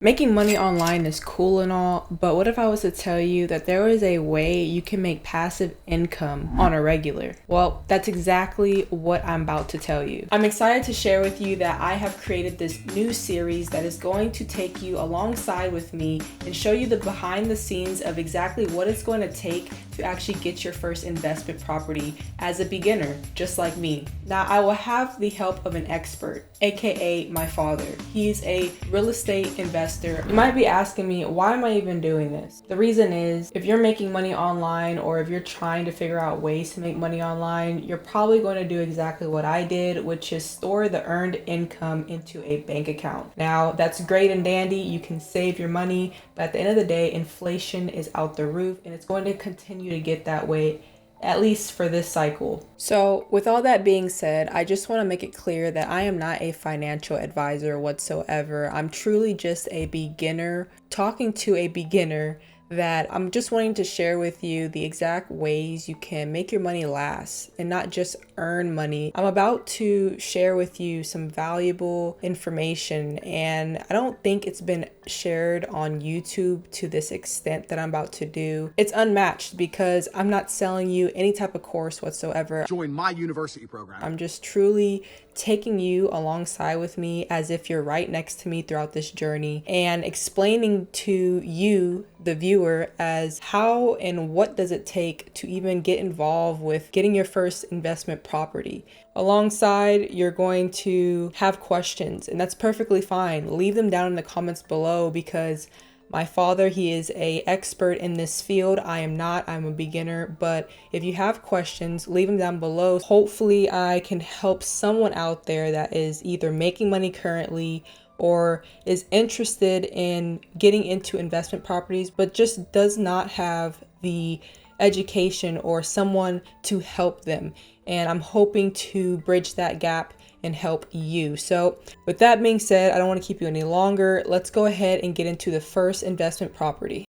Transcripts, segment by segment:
Making money online is cool and all, but what if I was to tell you that there is a way you can make passive income on a regular? Well, that's exactly what I'm about to tell you. I'm excited to share with you that I have created this new series that is going to take you alongside with me and show you the behind the scenes of exactly what it's going to take to actually get your first investment property as a beginner, just like me. Now, I will have the help of an expert, aka my father. He's a real estate investor. You might be asking me, why am I even doing this? The reason is, if you're making money online or if you're trying to figure out ways to make money online, you're probably going to do exactly what I did, which is store the earned income into a bank account. Now, that's great and dandy. You can save your money, but at the end of the day, inflation is out the roof and it's going to continue to get that way, at least for this cycle. So with all that being said, I just want to make it clear that I am not a financial advisor whatsoever. I'm truly just a beginner talking to a beginner that I'm just wanting to share with you the exact ways you can make your money last and not just earn money. I'm about to share with you some valuable information, and I don't think it's been shared on YouTube to this extent that I'm about to do. It's unmatched because I'm not selling you any type of course whatsoever. Join my university program. I'm just truly taking you alongside with me as if you're right next to me throughout this journey and explaining to you, the viewer, as how and what does it take to even get involved with getting your first investment property. Alongside, you're going to have questions, and that's perfectly fine. Leave them down in the comments below because my father, he is an expert in this field. I am not. I'm a beginner. But if you have questions, leave them down below. Hopefully, I can help someone out there that is either making money currently or is interested in getting into investment properties, but just does not have the education or someone to help them. And I'm hoping to bridge that gap and help you. So with that being said, I don't want to keep you any longer. Let's go ahead and get into the first investment property.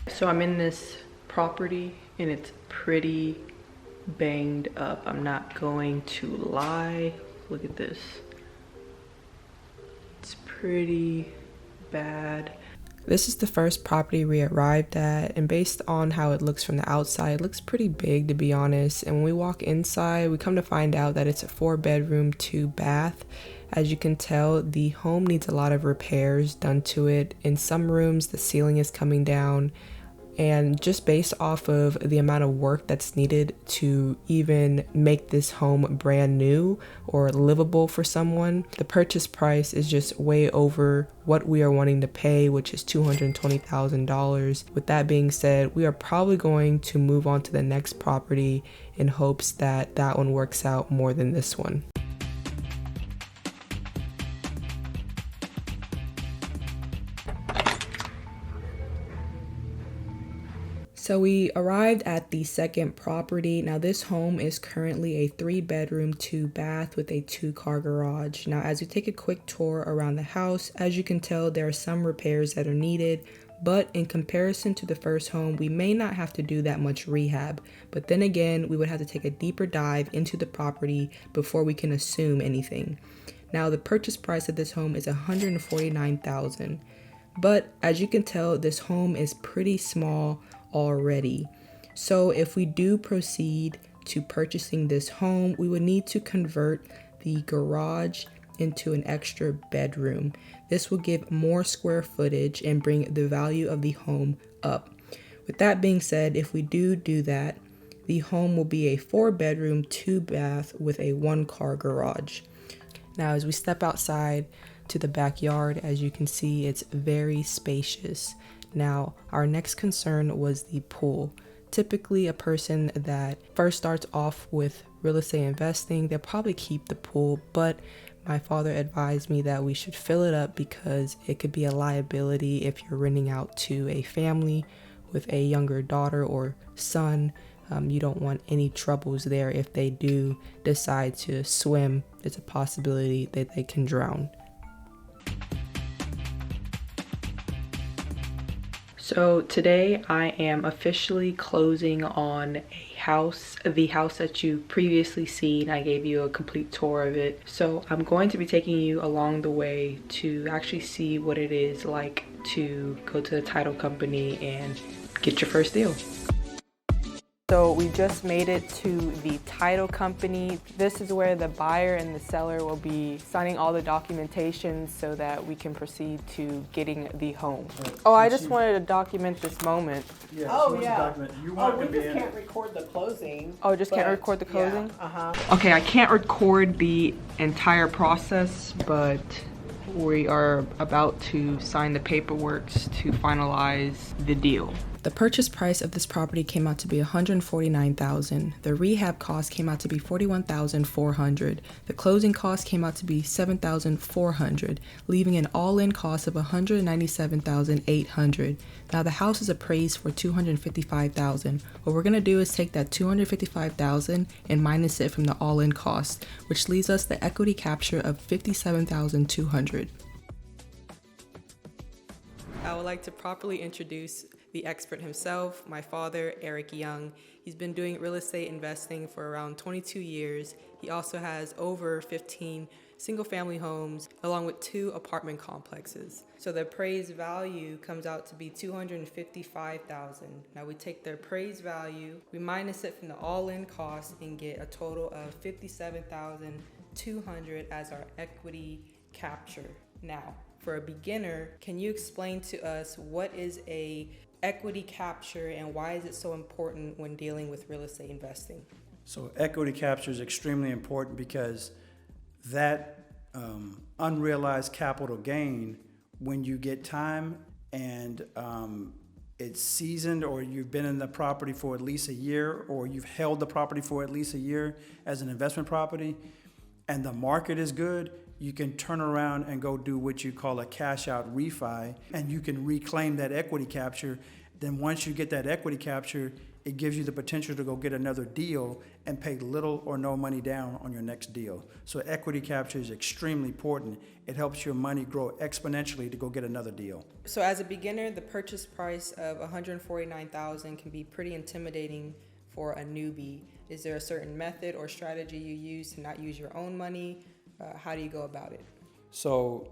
So I'm in this property and it's pretty banged up. I'm not going to lie. Look at this. It's pretty bad. This is the first property we arrived at, and based on how it looks from the outside, it looks pretty big, to be honest. And when we walk inside, we come to find out that it's a 4-bedroom, 2-bath. As you can tell, the home needs a lot of repairs done to it. In some rooms, the ceiling is coming down. And just based off of the amount of work that's needed to even make this home brand new or livable for someone, the purchase price is just way over what we are wanting to pay, which is $220,000. With that being said, we are probably going to move on to the next property in hopes that that one works out more than this one. So we arrived at the second property. Now this home is currently a 3-bedroom, 2-bath with a 2-car garage. Now as we take a quick tour around the house, as you can tell, there are some repairs that are needed, but in comparison to the first home, we may not have to do that much rehab. But then again, we would have to take a deeper dive into the property before we can assume anything. Now the purchase price of this home is $149,000. But as you can tell, this home is pretty small already. So if we do proceed to purchasing this home, we would need to convert the garage into an extra bedroom. This will give more square footage and bring the value of the home up. With that being said, if we do that, the home will be a 4-bedroom, 2-bath with a 1-car garage. Now as we step outside to the backyard, as you can see, it's very spacious. Now, our next concern was the pool. Typically, a person that first starts off with real estate investing, they'll probably keep the pool, but my father advised me that we should fill it up because it could be a liability if you're renting out to a family with a younger daughter or son. You don't want any troubles there. If they do decide to swim, it's a possibility that they can drown. So today I am officially closing on a house, the house that you've previously seen. I gave you a complete tour of it. So I'm going to be taking you along the way to actually see what it is like to go to the title company and get your first deal. So we just made it to the title company. This is where the buyer and the seller will be signing all the documentation so that we can proceed to getting the home. Oh, I just wanted to document this moment. Yeah, Oh, yeah. We just can't record the closing. Oh, just can't record the closing? Yeah, Okay, I can't record the entire process, but we are about to sign the paperwork to finalize the deal. The purchase price of this property came out to be $149,000. The rehab cost came out to be $41,400. The closing cost came out to be $7,400, leaving an all-in cost of $197,800. Now the house is appraised for $255,000. What we're gonna do is take that $255,000 and minus it from the all-in cost, which leaves us the equity capture of $57,200. I would like to properly introduce the expert himself, my father, Eric Young. He's been doing real estate investing for around 22 years. He also has over 15 single-family homes, along with 2 apartment complexes. So the appraised value comes out to be $255,000. Now we take the appraised value, we minus it from the all-in cost, and get a total of $57,200 as our equity capture. Now, for a beginner, can you explain to us what is a equity capture and why is it so important when dealing with real estate investing? So equity capture is extremely important because that unrealized capital gain, when you get time and it's seasoned, or you've been in the property for at least a year, or you've held the property for at least a year as an investment property, and the market is good, you can turn around and go do what you call a cash out refi, and you can reclaim that equity capture. Then once you get that equity capture, it gives you the potential to go get another deal and pay little or no money down on your next deal. So equity capture is extremely important. It helps your money grow exponentially to go get another deal. So as a beginner, the purchase price of $149,000 can be pretty intimidating for a newbie. Is there a certain method or strategy you use to not use your own money? How do you go about it? So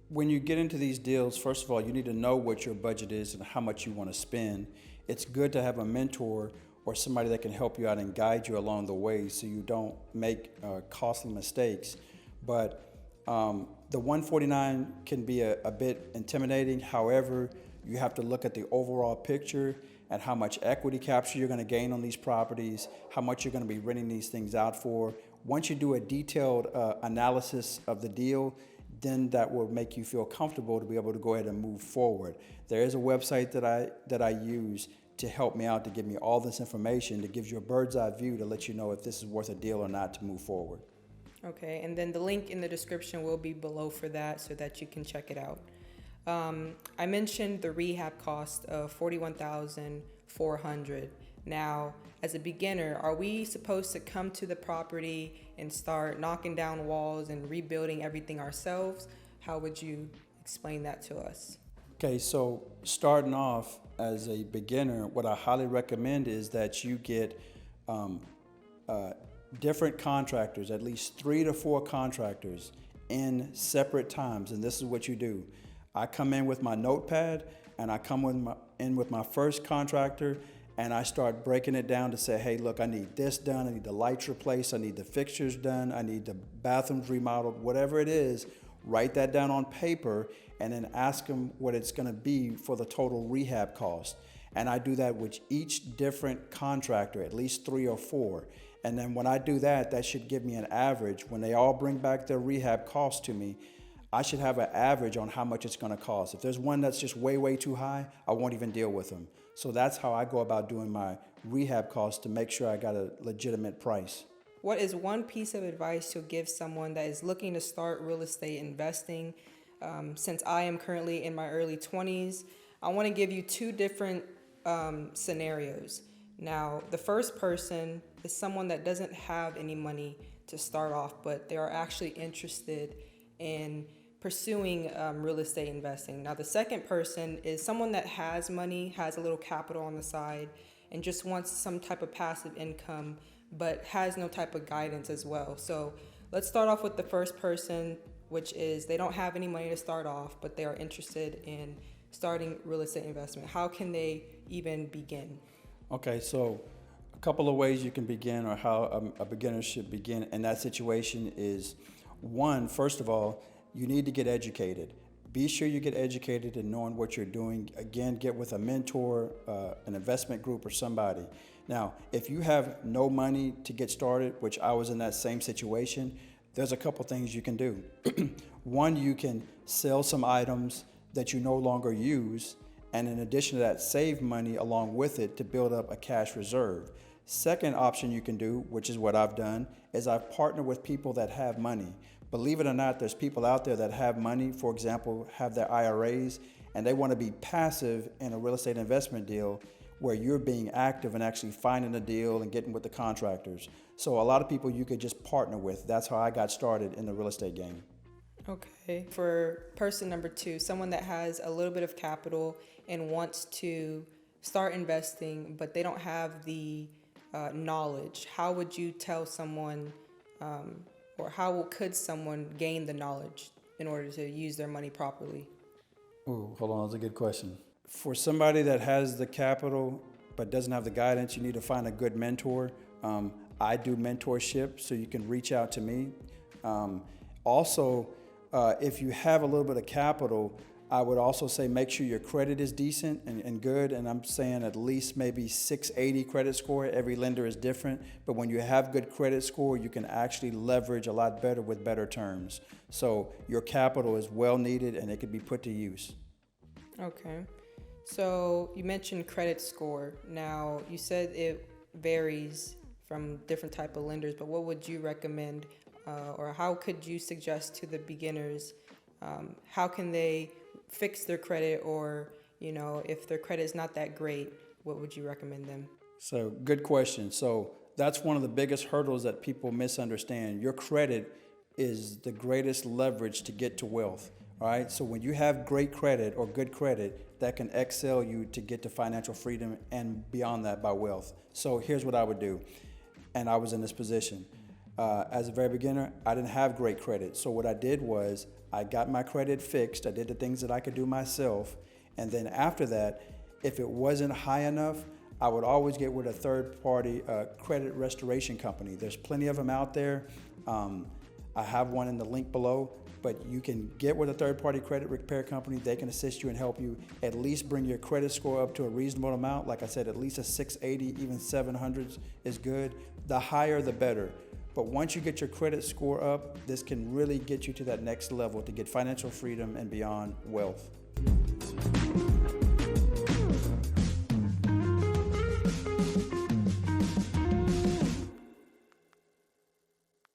when you get into these deals, first of all, you need to know what your budget is and how much you want to spend. It's good to have a mentor or somebody that can help you out and guide you along the way so you don't make costly mistakes. But the 149 can be a bit intimidating. However, you have to look at the overall picture and how much equity capture you're going to gain on these properties, how much you're going to be renting these things out for. Once you do a detailed analysis of the deal, then that will make you feel comfortable to be able to go ahead and move forward. There is a website that I use to help me out, to give me all this information, that gives you a bird's eye view to let you know if this is worth a deal or not to move forward. Okay, and then the link in the description will be below for that so that you can check it out. I mentioned the rehab cost of $41,400. Now, as a beginner, are we supposed to come to the property and start knocking down walls and rebuilding everything ourselves? How would you explain that to us? Okay, so starting off as a beginner, what I highly recommend is that you get different contractors, at least 3 to 4 contractors in separate times. And this is what you do. I come in with my notepad and I come in with my first contractor, and I start breaking it down to say, hey, look, I need this done, I need the lights replaced, I need the fixtures done, I need the bathrooms remodeled, whatever it is. Write that down on paper and then ask them what it's gonna be for the total rehab cost. And I do that with each different contractor, at least 3 or 4. And then when I do that, that should give me an average. When they all bring back their rehab cost to me, I should have an average on how much it's gonna cost. If there's one that's just way, way too high, I won't even deal with them. So that's how I go about doing my rehab costs to make sure I got a legitimate price. What is one piece of advice you'll give someone that is looking to start real estate investing? Since I am currently in my early 20s, I want to give you 2 different scenarios. Now, the first person is someone that doesn't have any money to start off, but they are actually interested in pursuing real estate investing. Now, the second person is someone that has money, has a little capital on the side, and just wants some type of passive income, but has no type of guidance as well. So let's start off with the first person, which is they don't have any money to start off, but they are interested in starting real estate investment. How can they even begin? Okay, so a couple of ways you can begin, or how a beginner should begin in that situation is, one, first of all, you need to get educated. Be sure you get educated in knowing what you're doing. Again, get with a mentor, an investment group, or somebody. Now, if you have no money to get started, which I was in that same situation, there's a couple things you can do. One, you can sell some items that you no longer use, and in addition to that, save money along with it to build up a cash reserve. Second option you can do, which is what I've done, is I've partnered with people that have money. Believe it or not, there's people out there that have money, for example, have their IRAs, and they want to be passive in a real estate investment deal where you're being active and actually finding a deal and getting with the contractors. So a lot of people you could just partner with. That's how I got started in the real estate game. Okay. For person number two, someone that has a little bit of capital and wants to start investing, but they don't have the knowledge, how would you tell someone, or how could someone gain the knowledge in order to use their money properly? Ooh, hold on, that's a good question. For somebody that has the capital but doesn't have the guidance, you need to find a good mentor. I do mentorship, so you can reach out to me. Also, if you have a little bit of capital, I would also say make sure your credit is decent and good, and I'm saying at least maybe 680 credit score. Every lender is different, but when you have good credit score, you can actually leverage a lot better with better terms. So your capital is well needed and it could be put to use. Okay. So you mentioned credit score. Now, you said it varies from different type of lenders, but what would you recommend, or how could you suggest to the beginners, how can they fix their credit, or, if their credit is not that great, what would you recommend them? So good question. So that's one of the biggest hurdles that people misunderstand. Your credit is the greatest leverage to get to wealth. All right. So when you have great credit or good credit, that can excel you to get to financial freedom and beyond that by wealth. So here's what I would do. And I was in this position. As a very beginner, I didn't have great credit. So what I did was I got my credit fixed. I did the things that I could do myself. And then after that, if it wasn't high enough, I would always get with a third-party credit restoration company. There's plenty of them out there. I have one in the link below, but you can get with a third-party credit repair company. They can assist you and help you at least bring your credit score up to a reasonable amount. Like I said, at least a 680, even 700s is good. The higher, the better. But once you get your credit score up, this can really get you to that next level to get financial freedom and beyond wealth.